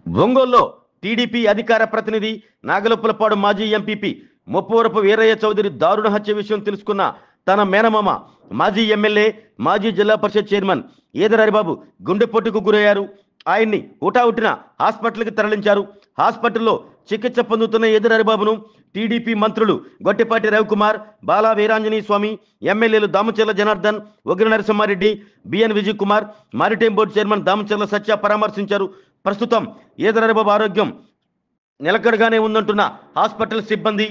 ఒంగోలులో టీడీపీ అధికార ప్రతినిధి నాగలపులపాడు మాజీ ఎంపీపీ ముప్పవరపు వీరయ్య చౌదరి దారుణ హత్య విషయం తెలుసుకున్న తన మేనమామ మాజీ ఎమ్మెల్యే మాజీ జిల్లా పరిషత్ చైర్మన్ ఈదర హరిబాబు గుండెపోటుకు గురయ్యారు. ఆయన్ని హుటాహుటిన హాస్పిటల్కి తరలించారు. హాస్పిటల్లో చికిత్స పొందుతున్న ఈదర హరిబాబును టీడీపీ మంత్రులు గొట్టిపాటి రవికుమార్, బాలా వీరాంజనేయ స్వామి, ఎమ్మెల్యేలు దామచర్ల జనార్దన్, ఉగ్ర Narasimha Reddy, B N Vijay Kumar, maritime board chairman Damacharla సత్య పరామర్శించారు. ప్రస్తుతం ఈదర హరిబాబు ఆరోగ్యం నిలకడగానే ఉందంటున్న హాస్పిటల్ సిబ్బంది.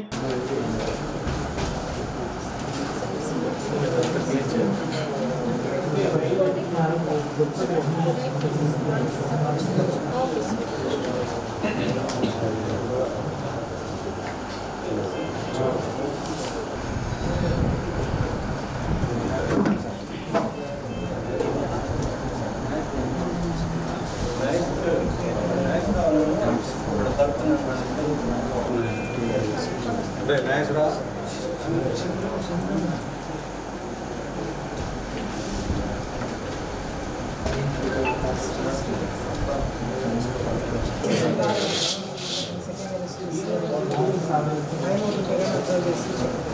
I